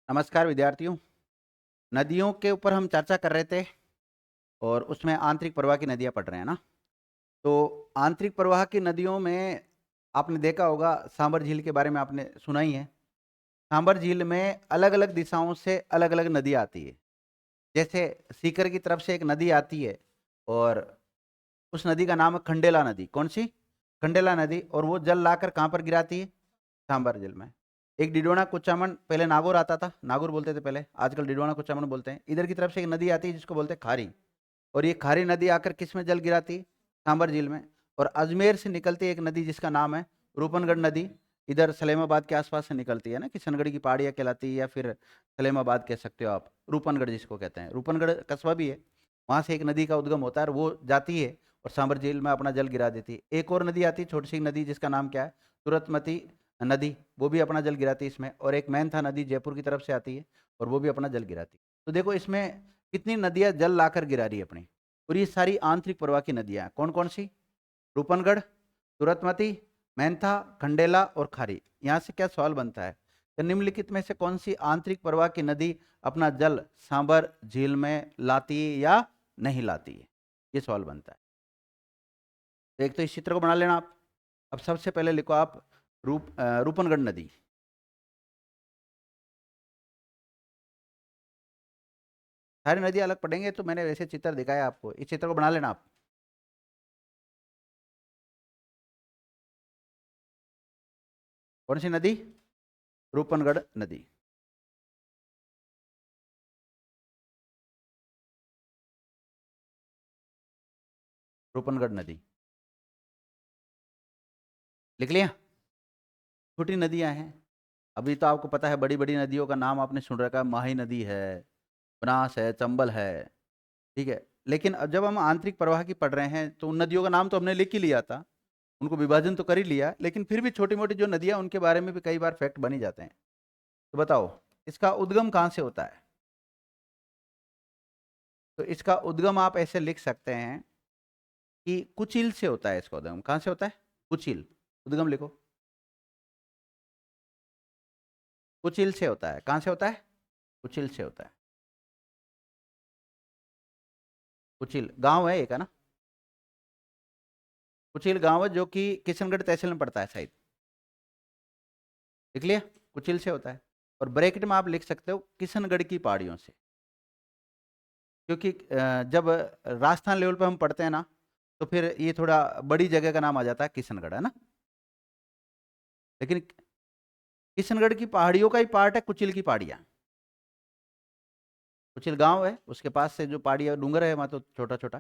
नमस्कार विद्यार्थियों। नदियों के ऊपर हम चर्चा कर रहे थे और उसमें आंतरिक प्रवाह की नदियाँ पढ़ रहे हैं ना। तो आंतरिक प्रवाह की नदियों में आपने देखा होगा, सांबर झील के बारे में आपने सुना ही है। सांबर झील में अलग-अलग दिशाओं से अलग-अलग नदी आती है। जैसे सीकर की तरफ से एक नदी आती है और उस नदी का नाम है खंडेला नदी। कौन सी? खंडेला नदी। और वो जल लाकर कहाँ पर गिराती है? सांबर झील में। एक डिडोना कुचामन, पहले नागौर आता था, नागौर बोलते थे पहले, आजकल डिडोना कुचामन बोलते हैं। इधर की तरफ से एक नदी आती है जिसको बोलते हैं खारी, और ये खारी नदी आकर किस में जल गिराती है? सांबर झील में। और अजमेर से निकलती है एक नदी जिसका नाम है रूपनगढ़ नदी। इधर सलेमाबाद के आसपास से निकलती है ना, किशनगढ़ की पहाड़ियाँ कहलाती है, या फिर सलेमाबाद कह सकते हो आप, रूपनगढ़ जिसको कहते हैं। रूपनगढ़ कस्बा भी है, वहाँ से एक नदी का उद्गम होता है और वो जाती है और सांबर झील में अपना जल गिरा देती है। एक और नदी आती है, छोटी सी नदी, जिसका नाम क्या है? तुरतमती नदी, वो भी अपना जल गिराती है इसमें। और एक मैनथा नदी जयपुर की तरफ से आती है और वो भी अपना जल गिराती है। तो देखो इसमें कितनी नदियां जल लाकर गिरा रही है अपनी। और ये सारी आंतरिक प्रवाह की नदियां हैं। कौन कौन सी? रूपनगढ़, तुरतमती, मैनथा, खंडेला और खारी। यहाँ से क्या सवाल बनता है कि निम्नलिखित में से कौन सी आंतरिक प्रवाह की नदी अपना जल सांबर झील में लाती है या नहीं लाती है? ये सवाल बनता है। तो एक तो इस चित्र को बना लेना आप। अब सबसे पहले लिखो आप रूपनगढ़ नदी। सारी नदी अलग पढ़ेंगे तो मैंने वैसे चित्र दिखाया आपको, इस चित्र को बना लेना आप। कौन सी नदी? रूपनगढ़ नदी। रूपनगढ़ नदी लिख लिया? छोटी नदियां हैं। अभी तो आपको पता है, बड़ी बड़ी नदियों का नाम आपने सुन रखा है, माही नदी है, बनास है, चंबल है, ठीक है। लेकिन अब जब हम आंतरिक प्रवाह की पढ़ रहे हैं तो उन नदियों का नाम तो हमने लिख ही लिया था, उनको विभाजन तो कर ही लिया, लेकिन फिर भी छोटी मोटी जो नदियां उनके बारे में भी कई बार फैक्ट बन ही जाते हैं। तो बताओ, इसका उद्गम कहाँ से होता है? तो इसका उद्गम आप ऐसे लिख सकते हैं कि कुचिल से होता है। इसका उद्गम कहाँ से होता है? कुचिल। उद्गम लिखो, कुचिल से होता है। कहाँ से होता है? कुचिल से होता है। कुचिल गांव है एक, है ना? कुचिल गांव है जो कि किशनगढ़ तहसील में पड़ता है शायद। लिख लिया? कुचिल से होता है। और ब्रैकेट में आप लिख सकते हो किशनगढ़ की पहाड़ियों से, क्योंकि जब राजस्थान लेवल पे हम पढ़ते हैं ना, तो फिर ये थोड़ा बड़ी जगह का नाम आ जाता है किशनगढ़, है ना। लेकिन किशनगढ़ की पहाड़ियों का ही पार्ट है कुचिल की पहाड़ियाँ। कुचिल गांव है, उसके पास से जो पहाड़ी है, डूंगर है वहाँ, तो छोटा छोटा,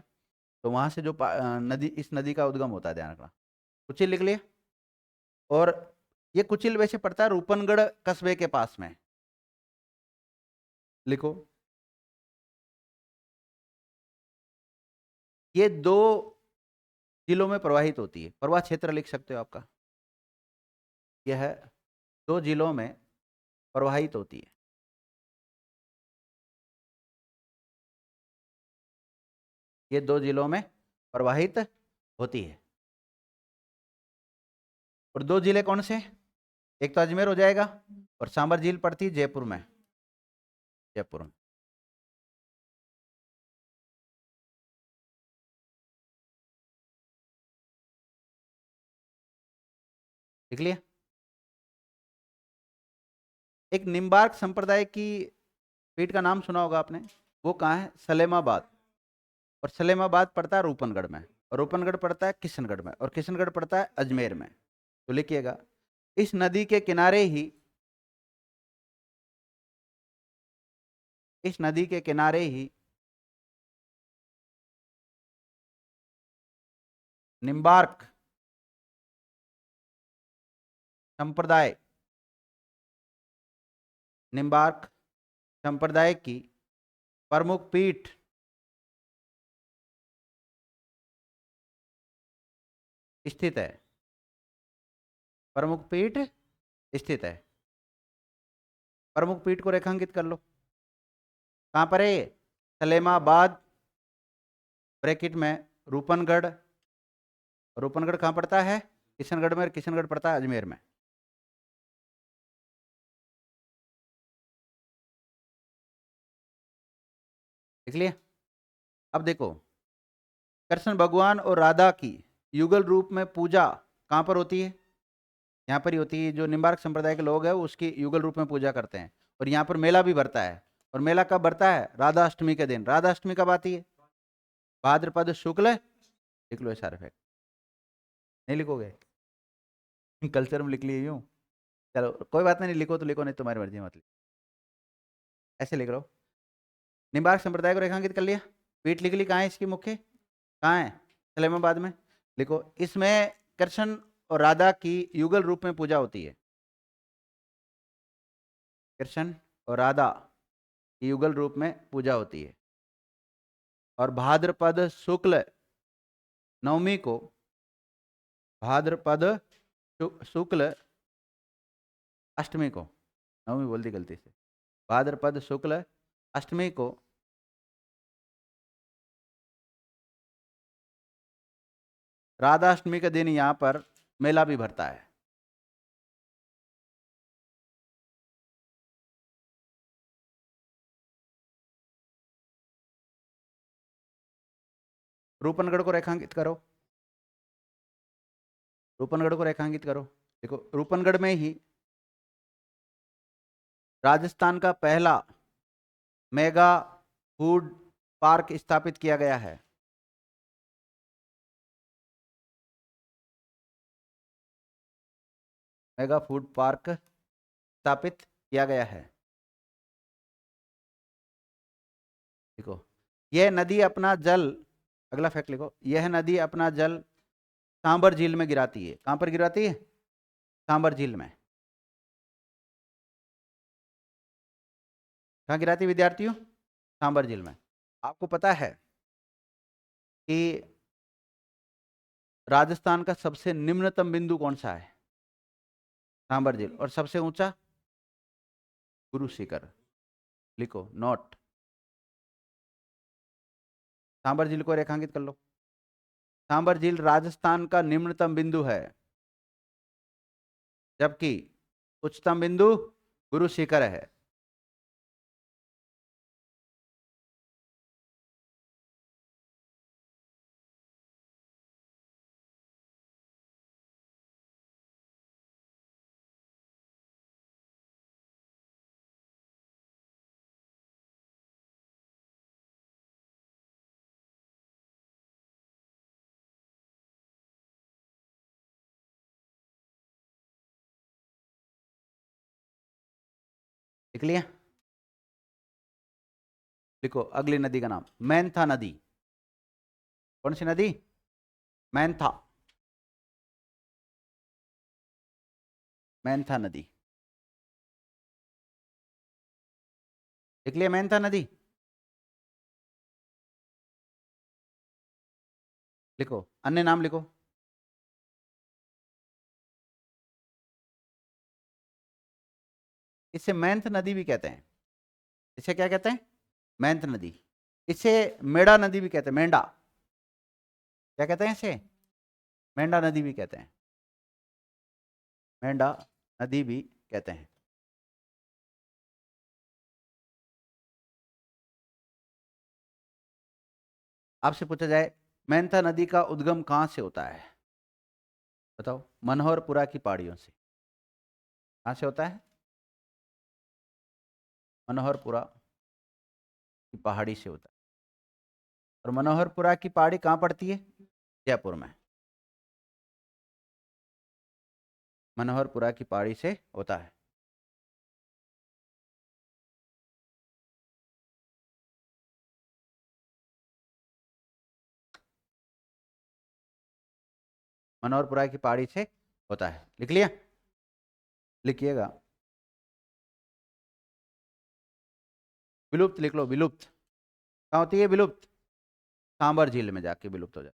तो वहाँ से जो नदी, इस नदी का उद्गम होता है, ध्यान रखना। कुचिल लिख लिया? और ये कुचिल वैसे पड़ता है रूपनगढ़ कस्बे के पास में। लिखो, ये दो जिलों में प्रवाहित होती है। प्रवाह क्षेत्र लिख सकते हो आपका, यह है दो जिलों में प्रवाहित होती है। ये दो जिलों में प्रवाहित होती है। और दो जिले कौन से? एक तो अजमेर हो जाएगा, और सांबर झील पड़ती है जयपुर में। जयपुर में। लिख लिया? एक निम्बार्क संप्रदाय की पीठ का नाम सुना होगा आपने, वो कहाँ है? सलेमाबाद। और सलेमाबाद पड़ता है रूपनगढ़ में, और रूपनगढ़ पड़ता है किशनगढ़ में, और किशनगढ़ पड़ता है अजमेर में। तो लिखिएगा, इस नदी के किनारे ही, इस नदी के किनारे ही निम्बार्क संप्रदाय, निम्बार्क संप्रदाय की प्रमुख पीठ स्थित है। प्रमुख पीठ स्थित है। प्रमुख पीठ को रेखांकित कर लो। कहाँ पर है ये? सलेमाबाद, ब्रैकेट में रूपनगढ़। रूपनगढ़ कहाँ पड़ता है? किशनगढ़ में। किशनगढ़ पड़ता है अजमेर में। देख लिया। अब देखो, कृष्ण भगवान और राधा की युगल रूप में पूजा कहाँ पर होती है? यहाँ पर ही होती है। जो निम्बार्क संप्रदाय के लोग हैं उसकी युगल रूप में पूजा करते हैं। और यहाँ पर मेला भी भरता है। और मेला कब भरता है? राधा अष्टमी के दिन। राधा अष्टमी कब आती है? भाद्रपद शुक्ल। लिख लो सारे फैक्ट। नहीं लिखोगे? कल्चर में लिख लिए यूं। चलो कोई बात नहीं, लिखो तो लिखो, नहीं तुम्हारी मर्जी, मत लिखो। ऐसे लिख लो। निम्बार्क संप्रदाय को रेखांकित कर लिया। पीठ लिख ली। कहाँ है इसकी मुख्य? कहाँ है? इस्लामाबाद में। लिखो, इसमें कृष्ण और राधा की युगल रूप में पूजा होती है। कृष्ण और राधा की युगल रूप में पूजा होती है। और भाद्रपद शुक्ल नवमी को, भाद्रपद शुक्ल अष्टमी को, नवमी बोल दी गलती से, भाद्रपद शुक्ल अष्टमी को राधाष्टमी के दिन यहाँ पर मेला भी भरता है। रूपनगढ़ को रेखांकित करो। रूपनगढ़ को रेखांकित करो। देखो, रूपनगढ़ में ही राजस्थान का पहला मेगा फूड पार्क स्थापित किया गया है। मेगा फूड पार्क स्थापित किया गया है। देखो, यह नदी अपना जल, अगला फैक्ट लिखो, यह नदी अपना जल सांबर झील में गिराती है। कहां पर गिराती है? सांबर झील में। कहाँ गिराती है विद्यार्थियों? सांबर झील में। आपको पता है कि राजस्थान का सबसे निम्नतम बिंदु कौन सा है? सांबर झील। और सबसे ऊंचा? गुरु शिखर। लिखो नोट। सांबर झील को रेखांकित कर लो। सांबर झील राजस्थान का निम्नतम बिंदु है, जबकि उच्चतम बिंदु गुरु शिखर है। लिख लिया? लिखो अगली नदी का नाम मैनथा नदी। कौन सी नदी? मैनथा। मैनथा नदी। लिख लिया मैनथा नदी? लिखो अन्य नाम लिखो। इसे मैंथ नदी भी कहते हैं। इसे क्या कहते हैं? मैंथ नदी। इसे मेड़ा नदी भी कहते हैं। मेंढा, क्या कहते हैं इसे? मेंढा नदी भी कहते हैं। मेंढा नदी भी कहते हैं। आपसे पूछा जाए मैंथा नदी का उद्गम कहां से होता है? बताओ। मनोहरपुरा की पहाड़ियों से। कहां से होता है? मनोहरपुरा की पहाड़ी से होता है। और मनोहरपुरा की पहाड़ी कहां पड़ती है? जयपुर में। मनोहरपुरा की पहाड़ी से होता है। मनोहरपुरा की पहाड़ी से होता है। लिख लिया? लिखिएगा। विलुप्त लिख लो। विलुप्त कहाँ होती है? विलुप्त सांबर झील में जाके विलुप्त हो जाती।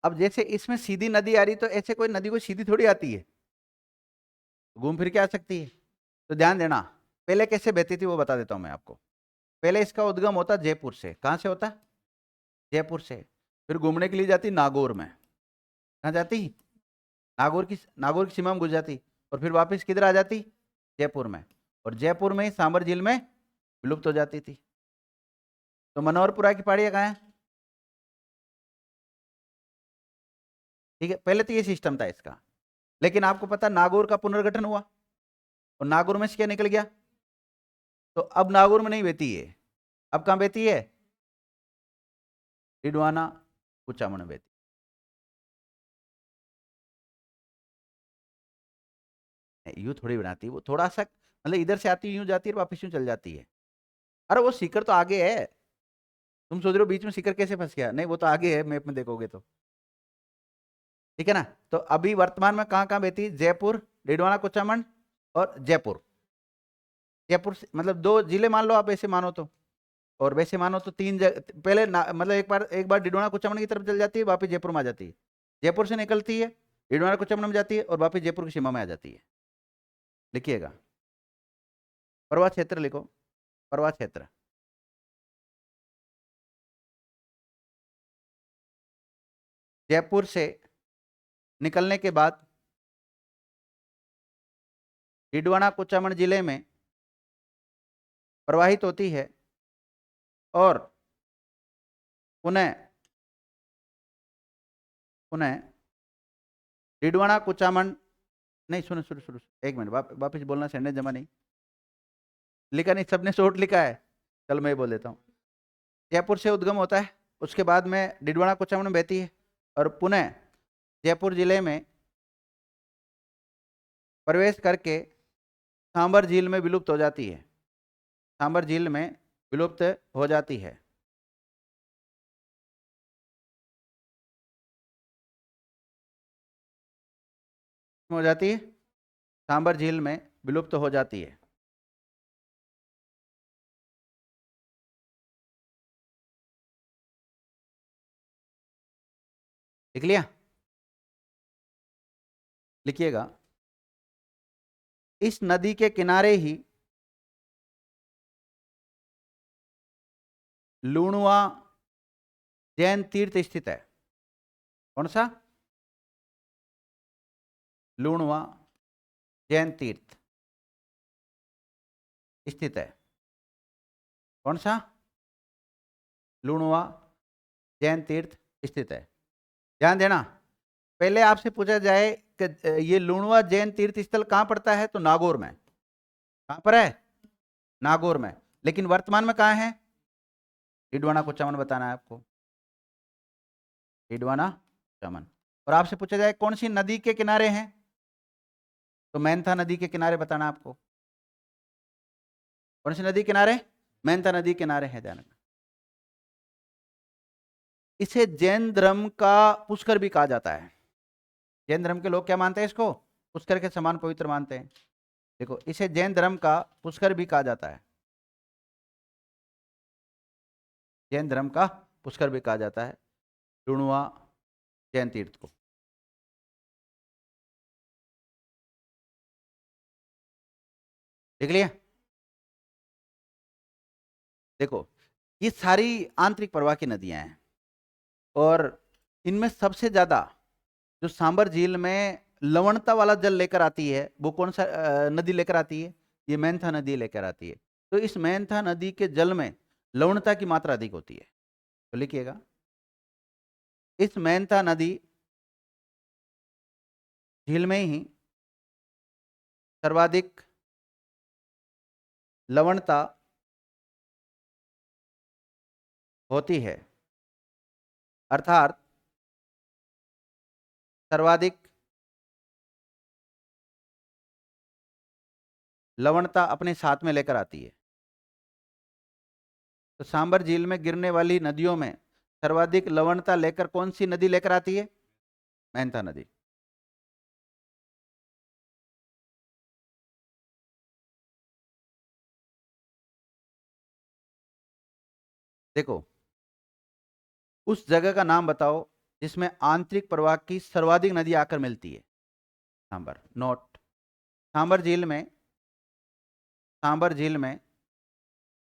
अब जैसे इसमें सीधी नदी आ रही, तो ऐसे कोई नदी को सीधी थोड़ी आती है, घूम फिर के आ सकती है। तो ध्यान देना, पहले कैसे बहती थी वो बता देता हूं मैं आपको। पहले इसका उद्गम होता जयपुर से। कहां से होता? जयपुर से। फिर घूमने के लिए जाती नागौर में। कहाँ जाती? नागौर की सीमा में घुस जाती और फिर वापस किधर आ जाती, जयपुर में, और जयपुर में ही सांबर झील में विलुप्त हो जाती थी। तो मनोहरपुरा की पहाड़ियाँ कहाँ है? ठीक है, पहले तो ये सिस्टम था इसका, लेकिन आपको पता नागौर का पुनर्गठन हुआ और नागौर में से क्या निकल गया, तो अब नागौर में नहीं बहती है, अब कहाँ बहती है, डिडवाना कुचामन बहती। यूं थोड़ी बनाती है वो, थोड़ा सा मतलब इधर से आती है यूं जाती है और वापस यूं चल जाती है। अरे वो सीकर तो आगे है, तुम सोच रहे हो बीच में सीकर कैसे फंस गया, नहीं वो तो आगे है, मैप में देखोगे तो। ठीक है ना, तो अभी वर्तमान में कहाँ कहाँ बहती है, जयपुर, डिडवाना कुचामन और जयपुर। मतलब 2 जिले मान लो आप, ऐसे मानो तो, और वैसे मानो तो पहले मतलब एक बार डिडवाना कुचामन की तरफ चल जाती है, वापस जयपुर में आ जाती है, जयपुर से निकलती है, डिडवाना कुचामन में जाती है और वापस जयपुर की सीमा में आ जाती है। लिखिएगा, परवा क्षेत्र लिखो, परवा क्षेत्र। जयपुर से निकलने के बाद डिडवाना कुचामन जिले में प्रवाहित होती है और पुनः पुनः डिडवाना कुचामन, नहीं सुनो सुनो सुनो, एक मिनट, वापिस बोलना, सेंटेंस जमा नहीं लिखा, नहीं सबने शॉर्ट लिखा है, चलो मैं बोल देता हूँ। जयपुर से उद्गम होता है, उसके बाद में डिडवाना कुचामन में बहती है और पुनः जयपुर जिले में प्रवेश करके सांबर झील में विलुप्त हो जाती है, सांबर झील में विलुप्त हो जाती है। हो जाती है, सांबर झील में विलुप्त हो जाती है। लिख लिया, लिखिएगा, इस नदी के किनारे ही लूणवा जैन तीर्थ स्थित है। कौन सा? लूणवा जैन तीर्थ स्थित है। कौन सा? लूणवा जैन तीर्थ स्थित है। ध्यान देना, पहले आपसे पूछा जाए कि ये लूणवा जैन तीर्थ स्थल कहां पड़ता है, तो नागौर में। कहां पर है? नागौर में। लेकिन वर्तमान में कहां है? डिडवाना कुचामन बताना है आपको, डिडवाना कुचामन। और आपसे पूछा जाए कौन सी नदी के किनारे हैं, तो मैनथा नदी के किनारे बताना आपको। कौन सी नदी किनारे? मैनथा नदी किनारे है, ध्यान रखना। इसे जैन धर्म का पुष्कर भी कहा जाता है। जैन धर्म के लोग क्या मानते हैं, इसको पुष्कर के समान पवित्र मानते हैं। देखो, इसे जैन धर्म का पुष्कर भी कहा जाता है, जैन धर्म का पुष्कर भी कहा जाता है लूणवा जैन तीर्थ को। देख लिया? देखो, ये सारी आंतरिक प्रवाह की नदियां हैं और इनमें सबसे ज्यादा जो सांबर झील में लवणता वाला जल लेकर आती है, वो कौन सा नदी लेकर आती है? ये मैनथा नदी लेकर आती है। तो इस मैनथा नदी के जल में लवणता की मात्रा अधिक होती है। तो लिखिएगा, इस मैनथा नदी झील में ही सर्वाधिक लवणता होती है, अर्थात सर्वाधिक लवणता अपने साथ में लेकर आती है। तो सांबर झील में गिरने वाली नदियों में सर्वाधिक लवणता लेकर कौन सी नदी लेकर आती है? मैनथा नदी। देखो, उस जगह का नाम बताओ जिसमें आंतरिक प्रवाह की सर्वाधिक नदी आकर मिलती है। सांबर नोट, सांबर झील में, सांबर झील में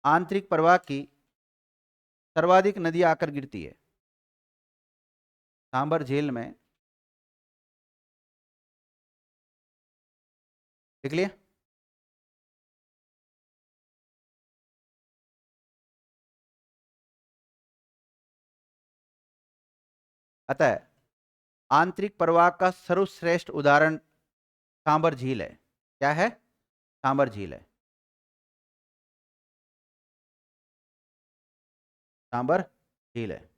आंतरिक प्रवाह की सर्वाधिक नदी आकर गिरती है। सांबर झील में देख लिया। अतः आंतरिक प्रवाह का सर्वश्रेष्ठ उदाहरण सांबर झील है। क्या है? सांबर झील है। सांबर झील है।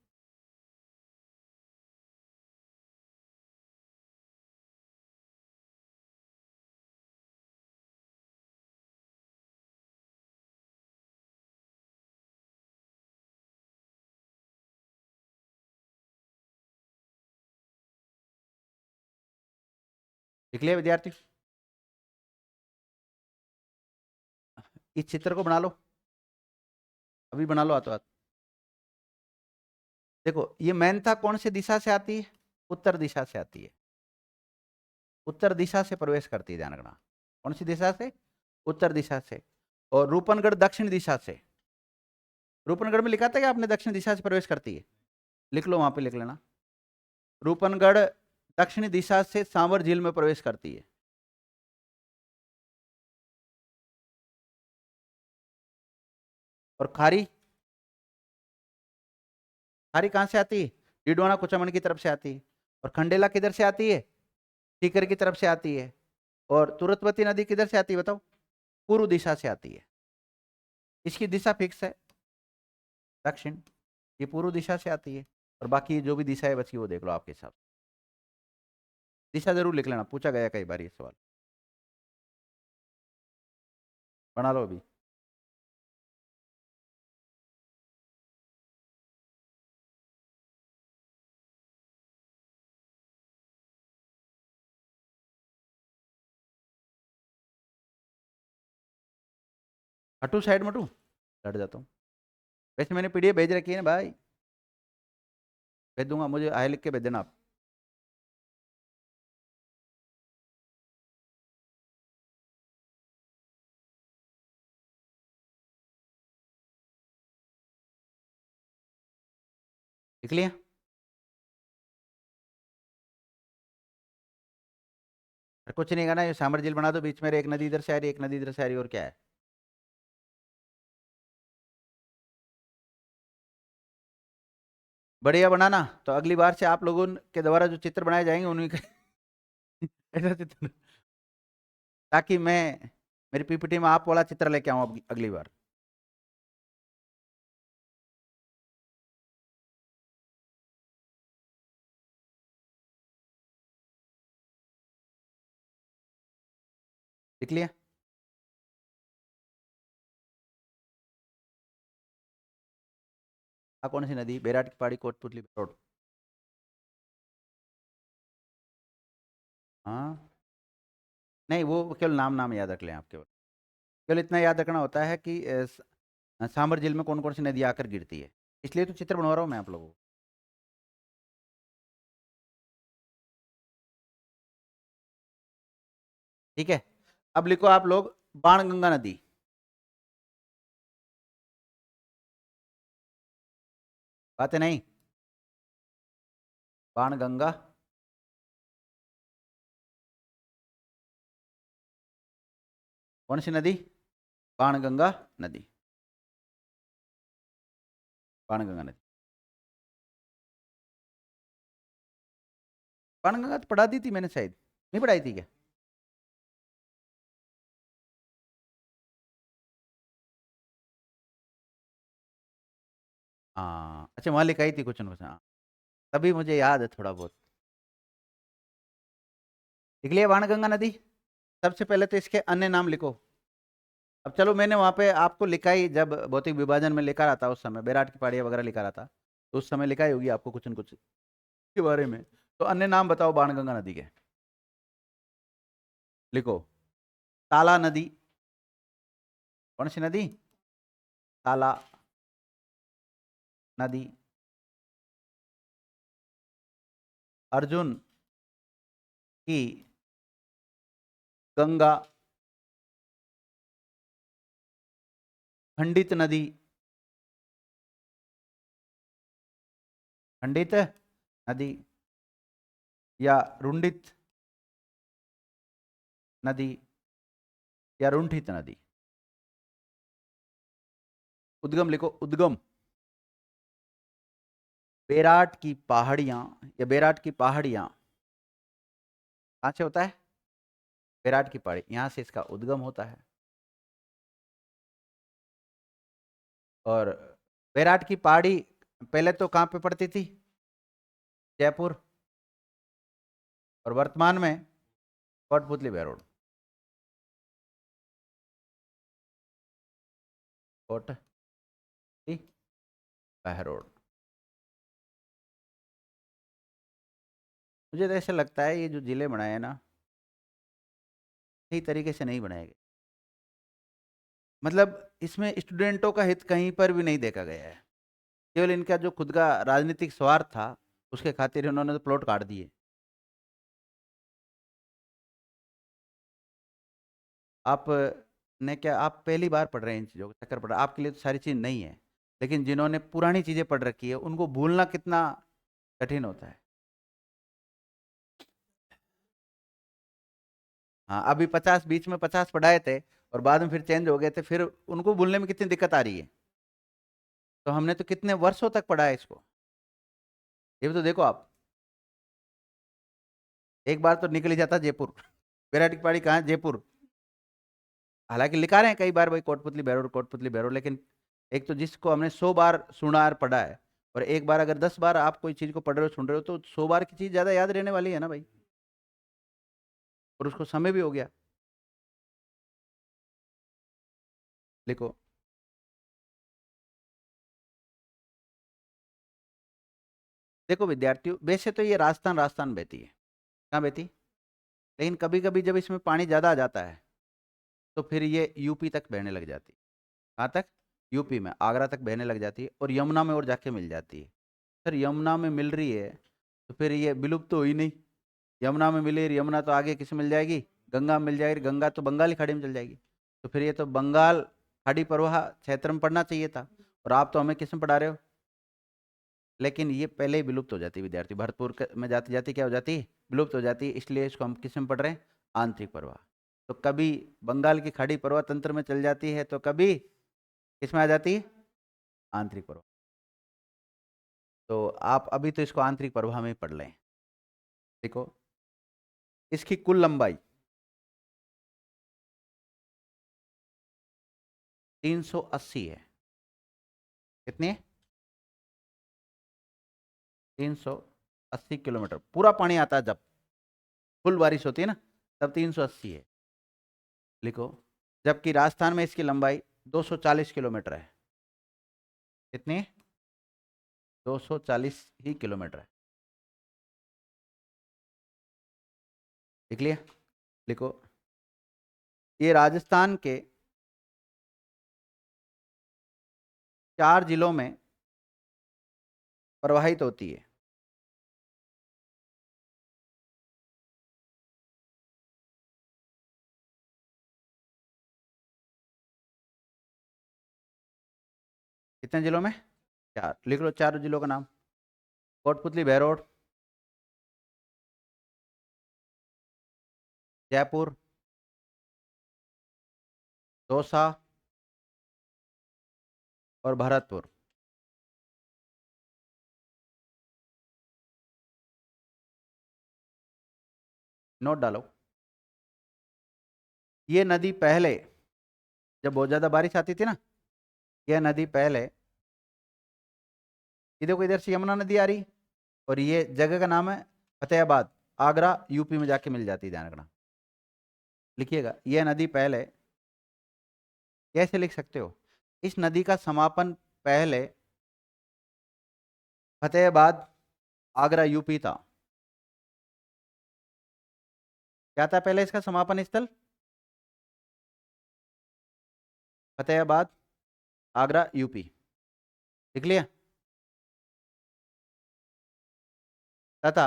देख लिया विद्यार्थी? इस चित्र को बना लो, अभी बना लो हाथों हाथ। देखो ये मेनता कौन सी दिशा से आती है? उत्तर दिशा से आती है। उत्तर दिशा से प्रवेश करती है, ध्यान रखना। कौन सी दिशा से? उत्तर दिशा से। और रूपनगढ़ दक्षिण दिशा से। रूपनगढ़ में लिखा था कि आपने दक्षिण दिशा से प्रवेश करती है, लिख लो, वहां पे लिख लेना। रूपनगढ़ दक्षिणी दिशा से सांवर झील में प्रवेश करती है। और खारी, खारी कहां से आती है? डिडवाना कुचामन की तरफ से आती है। और खंडेला किधर से आती है? सीकर की तरफ से आती है। और तुरतवती नदी किधर से आती है बताओ? पूर्व दिशा से आती है। इसकी दिशा फिक्स है, दक्षिण। ये पूर्व दिशा से आती है। और बाकी जो भी दिशा है बची वो देख लो आपके हिसाब से। दिशा जरूर लिख लेना, पूछा गया कई बार ये सवाल। बना लो अभी। हटू साइड मटू, लट जाता हूँ। वैसे मैंने पीडीएफ भेज रखी है ना भाई, भेज दूंगा, मुझे आए लिख के भेज देना आप। लिख लिया? कुछ नहीं करना, ये सामर झील बना दो, बीच में एक नदी इधर से आ रही है, एक नदी इधर से आ रही है, और क्या है? बढ़िया बनाना, तो अगली बार से आप लोगों के द्वारा जो चित्र बनाए जाएंगे उन्हीं का ऐसा चित्र, ताकि मैं मेरी पीपीटी में आप वाला चित्र लेके आऊं अगली बार। लिख लिया? कौन सी नदी? बैराट की पहाड़ी, कोटपुतली रोड। हाँ, नहीं वो केवल नाम नाम याद रख लें आप, केवल केवल इतना याद रखना होता है कि सांबर झील में कौन कौन सी नदी आकर गिरती है, इसलिए तो चित्र बनवा रहा हूँ मैं आप लोगों को। ठीक है, अब लिखो आप लोग, बाणगंगा नदी। बात है नहीं? बाणगंगा कौन सी नदी? बाणगंगा नदी। बाणगंगा नदी। बाणगंगा तो पढ़ा दी थी मैंने शायद, नहीं पढ़ाई थी क्या? हाँ अच्छा, वहाँ लिखाई थी कुछ न कुछ, हाँ। तभी मुझे याद है थोड़ा बहुत। लिख लिया बाणगंगा नदी? सबसे पहले तो इसके अन्य नाम लिखो। अब चलो, मैंने वहाँ पे आपको लिखा ही, जब भौतिक विभाजन में लिखा रहा था उस समय, बैराट की पहाड़ियाँ वगैरह लिखा रहा था, तो उस समय लिखा ही होगी आपको कुछ न कुछ के बारे में। तो अन्य नाम बताओ बाणगंगा नदी के। लिखो। ताला नदी। कौन सी नदी? ताला नदी। अर्जुन की गंगा। खंडित नदी। खंडित नदी या रुंडित नदी। या रुंठित नदी। उद्गम लिखो, उद्गम। बेराट की पहाड़ियां या बेराट की पहाड़ियां कहां से होता है? बेराट की पहाड़ी, यहां से इसका उद्गम होता है। और बेराट की पहाड़ी पहले तो कहां पे पड़ती थी? जयपुर। और वर्तमान में कोटपुतली बहरोड। कोटपुतली बहरोड। मुझे तो ऐसा लगता है ये जो जिले बनाए हैं ना, सही तरीके से नहीं बनाए गए। मतलब इसमें स्टूडेंटों का हित कहीं पर भी नहीं देखा गया है। केवल इनका जो खुद का राजनीतिक स्वार्थ था, उसके खातिर इन्होंने तो प्लॉट काट दिए। आप ने क्या, आप पहली बार पढ़ रहे हैं इन चीज़ों को, चक्कर पड़ रहा है आपके लिए, तो सारी चीज़ नहीं है। लेकिन जिन्होंने पुरानी चीज़ें पढ़ रखी है उनको भूलना कितना कठिन होता है। हाँ, अभी 50 बीच में 50 पढ़ाए थे और बाद में फिर चेंज हो गए थे, फिर उनको भूलने में कितनी दिक्कत आ रही है। तो हमने तो कितने वर्षों तक पढ़ा है इसको, ये भी तो देखो आप। एक बार तो निकल ही जाता जयपुर। बेराटी पहाड़ी कहाँ है? जयपुर। हालांकि लिखा रहे हैं कई बार भाई कोटपुतली बहरोड, कोटपुतली बहरोड, लेकिन एक तो जिसको हमने 100 बार सुना और पढ़ा है, और एक बार अगर 10 बार आप कोई चीज को पढ़ रहे हो, सुन रहे हो, तो 100 बार की चीज ज्यादा याद रहने वाली है ना भाई। और उसको समय भी हो गया। लिखो, देखो विद्यार्थियों, वैसे तो ये राजस्थान राजस्थान बहती है। कहाँ बहती? लेकिन कभी कभी जब इसमें पानी ज्यादा आ जाता है तो फिर ये यूपी तक बहने लग जाती है। कहाँ तक? यूपी में आगरा तक बहने लग जाती है, और यमुना में और जाके मिल जाती है। सर यमुना में मिल रही है तो फिर ये विलुप्त तो हुई नहीं। यमुना में मिली, यमुना तो आगे किस मिल जाएगी? गंगा में मिल जाएगी, गंगा तो बंगाल की खाड़ी में चल जाएगी। तो फिर ये तो बंगाल खाड़ी प्रवाह क्षेत्र में पढ़ना चाहिए था, और आप तो हमें किस में पढ़ा रहे हो? लेकिन ये पहले ही विलुप्त हो जाती है विद्यार्थी, भरतपुर में जाती जाती क्या हो जाती है? विलुप्त हो जाती है। इसलिए इसको हम किस में पढ़ रहे हैं? आंतरिक प्रवाह। तो कभी बंगाल की खाड़ी प्रवाह तंत्र में चल जाती है, तो कभी किस में आ जाती है? आंतरिक प्रवाह। तो आप अभी तो इसको आंतरिक प्रवाह में ही पढ़ लें। देखो, इसकी कुल लंबाई 380 है। कितनी है? 380 किलोमीटर पूरा पानी आता है, जब फुल बारिश होती है ना, तब 380 है। लिखो, जबकि राजस्थान में इसकी लंबाई 240 किलोमीटर है। कितनी? 240 ही किलोमीटर है। लिख लिया? लिखो, ये राजस्थान के 4 जिलों में प्रवाहित होती है। कितने जिलों में? 4। लिख लो 4 जिलों का नाम। कोटपुतली बहरोड, जयपुर, दौसा और भरतपुर। नोट डालो। ये नदी पहले, जब बहुत ज्यादा बारिश आती थी ना, यह नदी पहले, ये देखो इधर से यमुना नदी आ रही, और ये जगह का नाम है फतेहाबाद, आगरा यूपी में जाके मिल जाती है, ध्यान रखना। लिखिएगा, यह नदी पहले, कैसे लिख सकते हो? इस नदी का समापन पहले फतेहाबाद आगरा यूपी था। क्या था पहले इसका समापन स्थल? फतेहाबाद आगरा यूपी। लिख लिया? तथा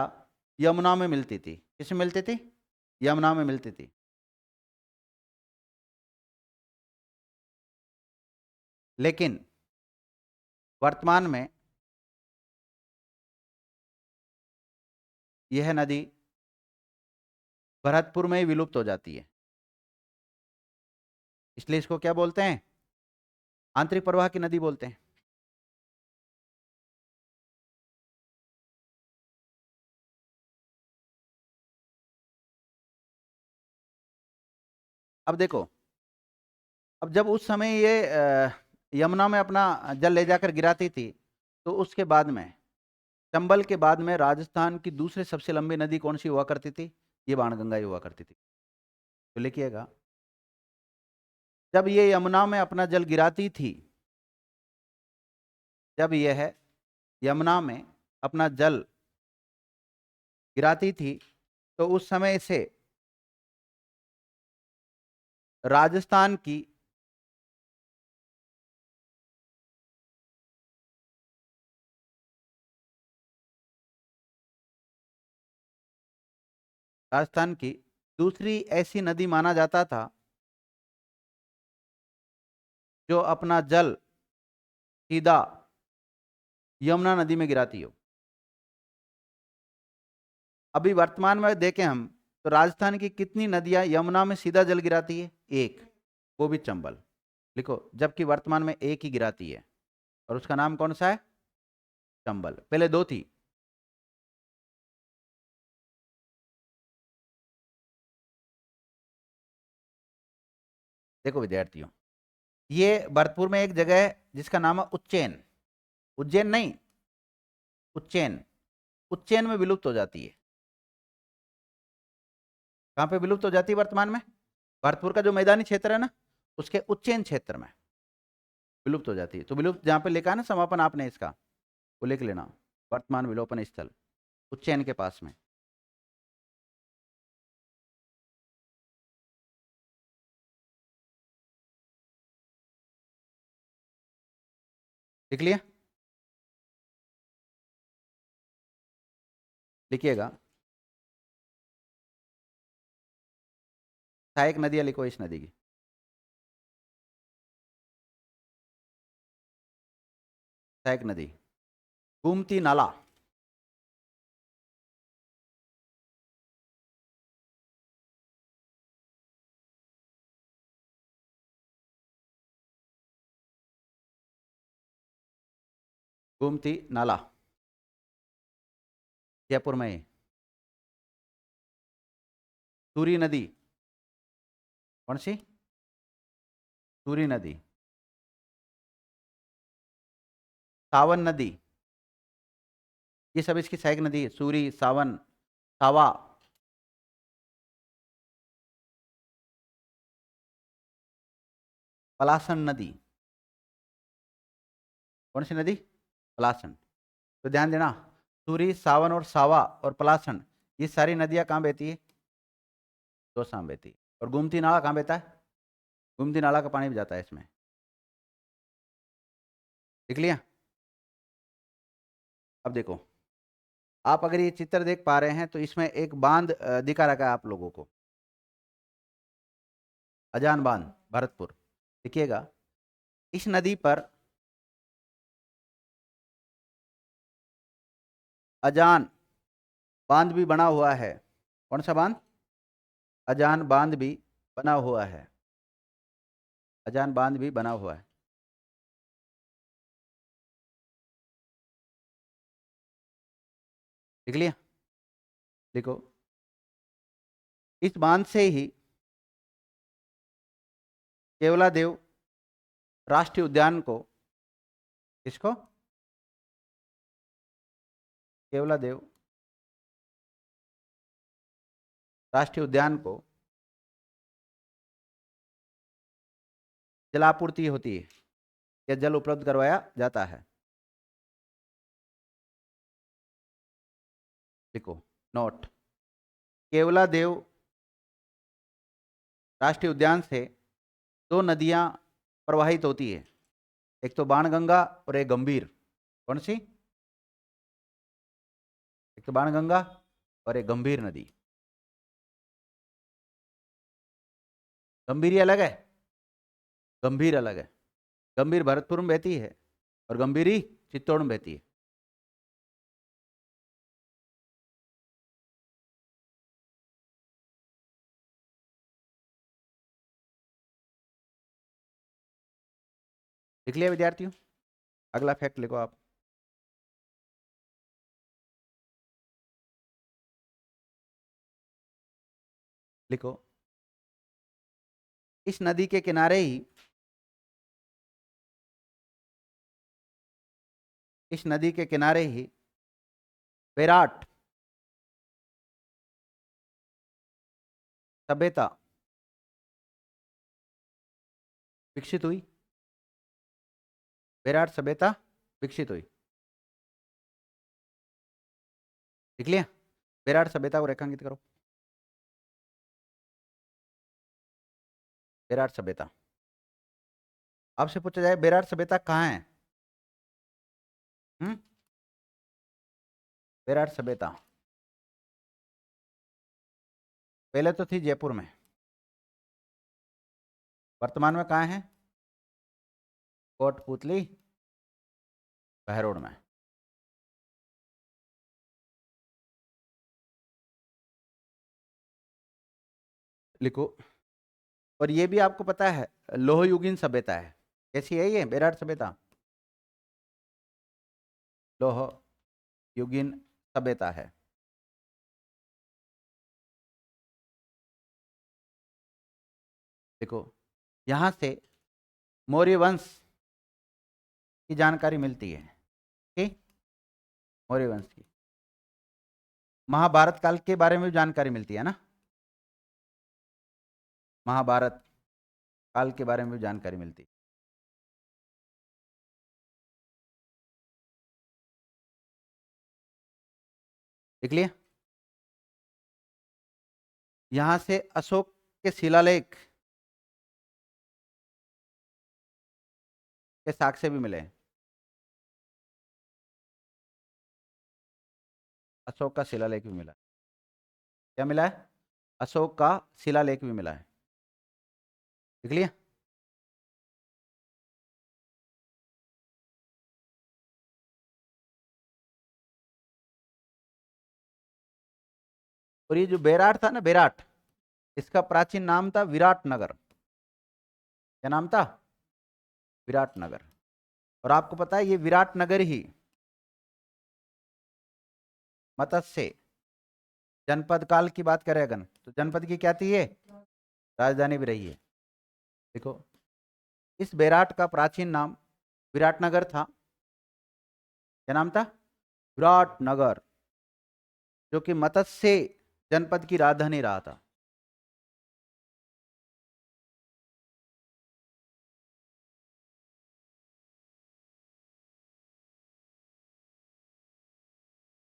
यमुना में मिलती थी। किसमें मिलती थी? यमुना में मिलती थी। लेकिन वर्तमान में यह नदी भरतपुर में ही विलुप्त हो जाती है। इसलिए इसको क्या बोलते हैं? आंतरिक प्रवाह की नदी बोलते हैं। अब देखो, अब जब उस समय ये यमुना में अपना जल ले जाकर गिराती थी, तो उसके बाद में, चंबल के बाद में राजस्थान की दूसरी सबसे लंबी नदी कौन सी हुआ करती थी? ये बाणगंगा ही हुआ करती थी। तो लिखिएगा, जब ये यमुना में अपना जल गिराती थी, जब यह यमुना में अपना जल गिराती थी, तो उस समय से राजस्थान की राजस्थान की दूसरी ऐसी नदी माना जाता था जो अपना जल सीधा यमुना नदी में गिराती हो। अभी वर्तमान में देखें हम, तो राजस्थान की कितनी नदियां यमुना में सीधा जल गिराती है? एक, वो भी चंबल। लिखो, जबकि वर्तमान में एक ही गिराती है, और उसका नाम कौन सा है? चंबल। पहले दो थी। देखो विद्यार्थियों, ये भरतपुर में एक जगह है जिसका नाम है उज्जैन। उज्जैन नहीं, उज्जैन। उज्जैन में विलुप्त हो जाती है। कहाँ पे विलुप्त हो जाती है वर्तमान में? भरतपुर का जो मैदानी क्षेत्र है ना, उसके उज्जैन क्षेत्र में विलुप्त हो जाती है। तो विलुप्त जहाँ पे लिखा है ना समापन, आपने इसका वो लिख लेना, वर्तमान विलोपन स्थल उज्जैन के पास में। लिख लिया? लिखिएगा, सहायक नदियां लिखो इस नदी की। सहायक नदी, गोमती नाला। गोमती नाला जयपुर में है। सूरी नदी, कौन सी? सूरी नदी। सावन नदी, ये सब इसकी सहायक नदी है। सूरी, सावन, सावा। पलासन नदी, कौन सी नदी? पलासन। तो ध्यान देना, सूरी, सावन और सावा और पलासन, ये सारी नदियां कहाँ बहती है? दो में बहती है। और गोमती नाला कहाँ बहता है? गोमती नाला का पानी भी जाता है इसमें। देख लिया? अब देखो, आप अगर ये चित्र देख पा रहे हैं, तो इसमें एक बांध दिखा रखा है आप लोगों को, अजान बांध, भरतपुर। देखिएगा, इस नदी पर अजान बांध भी बना हुआ है। कौन सा बांध? अजान बांध भी बना हुआ है। अजान बांध भी बना हुआ है। देख लिया? देखो, इस बांध से ही केवलादेव राष्ट्रीय उद्यान को, इसको केवलादेव राष्ट्रीय उद्यान को जलापूर्ति होती है, या जल उपलब्ध करवाया जाता है। देखो, नोट, केवलादेव राष्ट्रीय उद्यान से दो नदियां प्रवाहित होती है, एक तो बाणगंगा और एक गंभीर। कौन सी? एक तो बाणगंगा और एक गंभीर नदी। गंभीरी अलग है, गंभीर अलग है। गंभीर भरतपुर में बहती है, और गंभीरी चित्तौड़ में बहती है। लिख लिया विद्यार्थियों? अगला फैक्ट लिखो आप। लिखो, इस नदी के किनारे ही, इस नदी के किनारे ही विराट सभ्यता विकसित हुई। विराट सभ्यता विकसित हुई। लिख लिया? विराट सभ्यता को रेखांकित करो। विराट सभ्यता। आपसे पूछा जाए विराट सभ्यता कहाँ है? हम्म? विराट सभ्यता पहले तो थी जयपुर में, वर्तमान में कहाँ है? कोटपुतली बहरोड में। लिखो, और ये भी आपको पता है लोह युगीन सभ्यता है। कैसी है ये विराट सभ्यता? लोह युगीन सभ्यता है। देखो, यहां से मौर्य वंश की जानकारी मिलती है। ठीक, मौर्य वंश की, महाभारत काल के बारे में भी जानकारी मिलती है ना, महाभारत काल के बारे में भी जानकारी मिलती है। देख लिया? यहां से अशोक के शिलालेख के साक्ष्य भी मिले। अशोक का शिलालेख भी मिला। क्या मिला है? अशोक का शिलालेख भी मिला है। देख लिया? और ये जो बैराट था ना, बैराट, इसका प्राचीन नाम था विराट नगर। क्या नाम था? विराट नगर। और आपको पता है ये विराट नगर ही मत्स्य जनपद काल की बात करें अगर, तो जनपद की क्या थी ये? राजधानी भी रही है। देखो, इस बैराट का प्राचीन नाम विराटनगर था। क्या नाम था? विराटनगर, जो कि मत्स्य जनपद की राजधानी रहा था।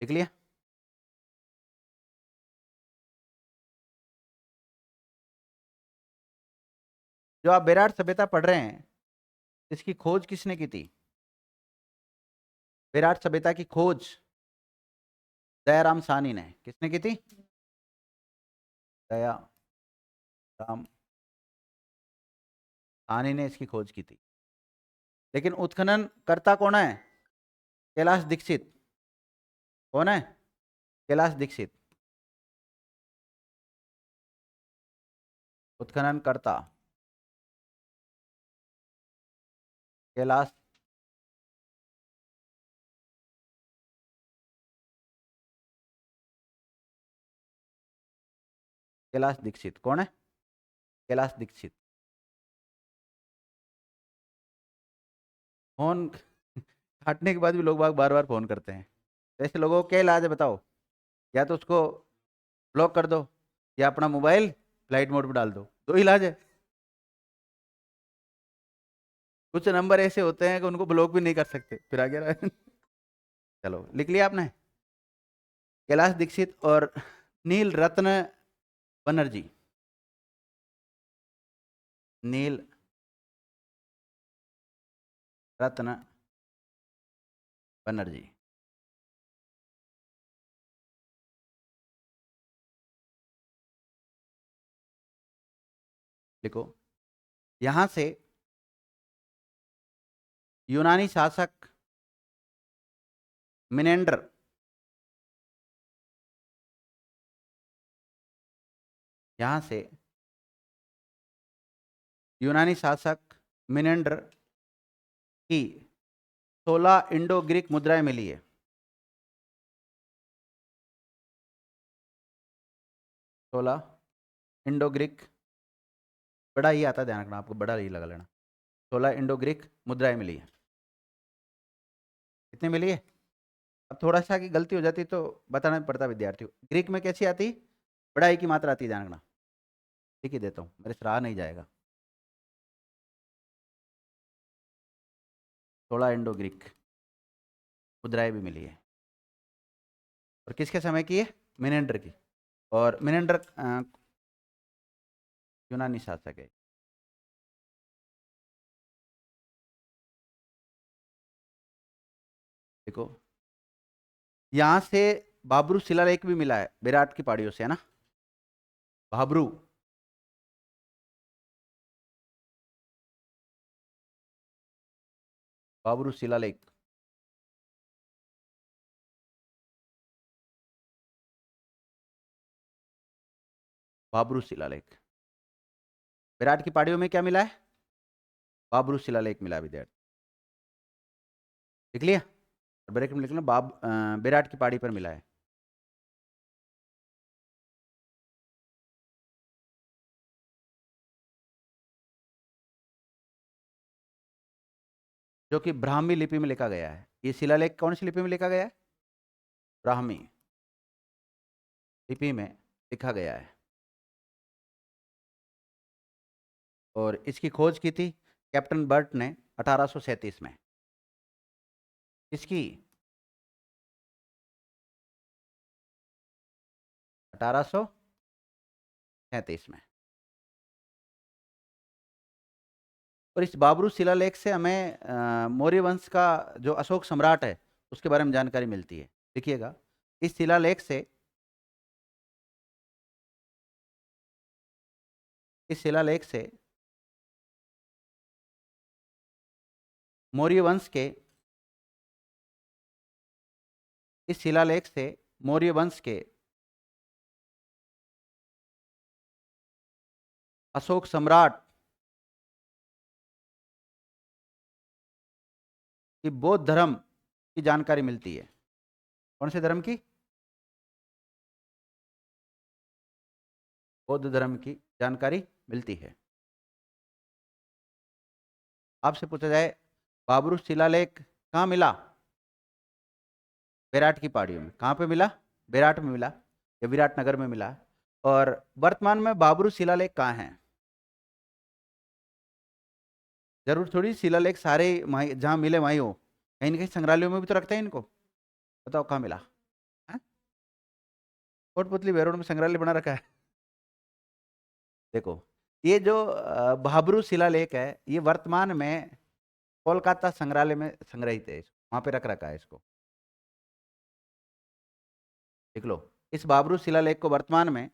देख लिया? जो आप बैराट सभ्यता पढ़ रहे हैं, इसकी खोज किसने की थी? बैराट सभ्यता की खोज दयाराम साहनी ने। किसने की थी? दयाराम साहनी ने इसकी खोज की थी। लेकिन उत्खनन करता कौन है? कैलाश दीक्षित। कौन है? कैलाश दीक्षित उत्खनन करता। कैलाश कैलाश दीक्षित कौन है? कैलाश दीक्षित। फोन काटने के बाद भी लोग बार बार फोन करते हैं। तो ऐसे लोगों को क्या इलाज है बताओ? या तो उसको ब्लॉक कर दो, या अपना मोबाइल फ्लाइट मोड पर डाल दो। दो इलाज है। कुछ नंबर ऐसे होते हैं कि उनको ब्लॉक भी नहीं कर सकते, फिर आगे रहा। चलो, लिख लिया आपने? कैलाश दीक्षित और नील रत्न बनर्जी। नील रत्न बनर्जी। लिखो, यहां से यूनानी शासक मिनेंडर, यहां से यूनानी शासक मिनेंडर की 16 इंडो ग्रीक मुद्राएं मिली है। 16 इंडो ग्रीक, बड़ा ही आता है, ध्यान रखना, आपको बड़ा ही लगा लेना। 16 इंडो ग्रीक मुद्राएं मिली है। कितनी मिली है? अब थोड़ा सा की गलती हो जाती तो बताना पड़ता विद्यार्थियों। ग्रीक में कैसी आती? बड़ा ही की मात्रा आती है, ध्यान रखना। ठीक ही देता हूँ, मेरे से रहा नहीं जाएगा। 16 इंडो ग्रीक मुद्राएं भी मिली है। और किसके समय की है? मिनेंडर की। और मिनेंडर यूनानी शासक है। देखो, यहाँ से बाबरू शिलालेख भी मिला है, विराट की पहाड़ियों से, है ना। बाबरू, बाबरू शिलालेख, बाबरू शिलालेख। विराट की पहाड़ियों में क्या मिला है? बाबरू शिलालेख मिला है विद्यार्थी। लिख लिया? ब्रैकेट में लिख लो, विराट की पहाड़ी पर मिला है। जो कि ब्राह्मी लिपि में लिखा गया है। ये शिलालेख कौन सी लिपि में लिखा गया है? ब्राह्मी लिपि में लिखा गया है। और इसकी खोज की थी कैप्टन बर्ट ने 1837 में। इसकी 1837 में। और इस बाबरू शिलालेख से हमें मौर्य वंश का जो अशोक सम्राट है उसके बारे में जानकारी मिलती है। देखिएगा, इस शिलालेख से, इस शिलालेख से मौर्य वंश के, इस शिलालेख से मौर्य वंश के अशोक सम्राट की बौद्ध धर्म की जानकारी मिलती है। कौन से धर्म की? बौद्ध धर्म की जानकारी मिलती है। आपसे पूछा जाए बाबरू शिलालेख कहाँ मिला? विराट की पहाड़ियों में। कहाँ पे मिला? विराट में मिला या विराट नगर में मिला। और वर्तमान में बाबरू शिलालेख कहाँ हैं? जरूर थोड़ी शिलालेख सारे जहाँ मिले वहीं हो, कहीं ना कहीं संग्रहालयों में भी तो रखते हैं इनको। बताओ कहाँ मिला? कोटपुतली भैरव में संग्रहालय बना रखा है। देखो, ये जो बाबरू शिलालेख है ये वर्तमान में कोलकाता संग्रहालय में संग्रहित है, वहां पे रख रखा है इसको। देख लो, इस बाबरू शिलालेख को वर्तमान में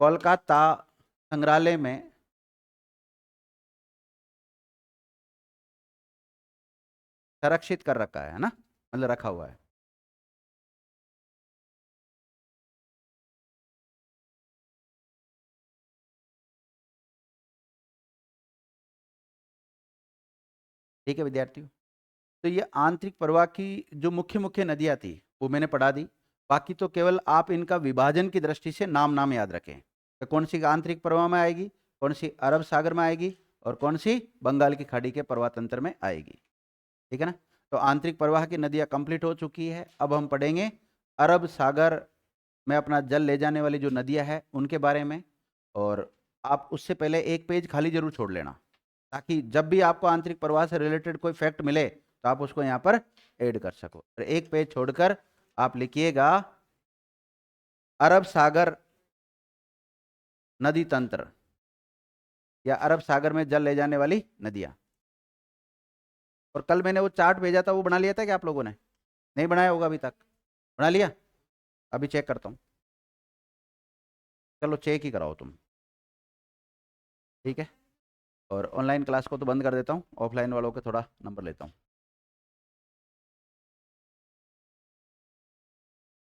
कोलकाता संग्रहालय में संरक्षित कर रखा है ना, मतलब रखा हुआ है। ठीक है विद्यार्थियों, तो ये आंतरिक प्रवाह की जो मुख्य मुख्य नदियां थी वो मैंने पढ़ा दी। बाकी तो केवल आप इनका विभाजन की दृष्टि से नाम नाम याद रखें, तो कौन सी आंतरिक प्रवाह में आएगी, कौन सी अरब सागर में आएगी, और कौन सी बंगाल की खाड़ी के प्रवाह तंत्र में आएगी। ठीक है ना। तो आंतरिक प्रवाह की नदियां कंप्लीट हो चुकी है। अब हम पढ़ेंगे अरब सागर में अपना जल ले जाने वाली जो नदियां हैं उनके बारे में। और आप उससे पहले एक पेज खाली जरूर छोड़ लेना, ताकि जब भी आपको आंतरिक प्रवाह से रिलेटेड कोई फैक्ट मिले तो आप उसको यहाँ पर ऐड कर सको। और एक पेज छोड़कर आप लिखिएगा अरब सागर नदी तंत्र, या अरब सागर में जल ले जाने वाली नदियां। और कल मैंने वो चार्ट भेजा था, वो बना लिया था क्या आप लोगों ने? नहीं बनाया होगा अभी तक। बना लिया? अभी चेक करता हूँ। चलो चेक ही कराओ तुम। ठीक है। और ऑनलाइन क्लास को तो बंद कर देता हूँ, ऑफलाइन वालों के थोड़ा नंबर लेता हूँ।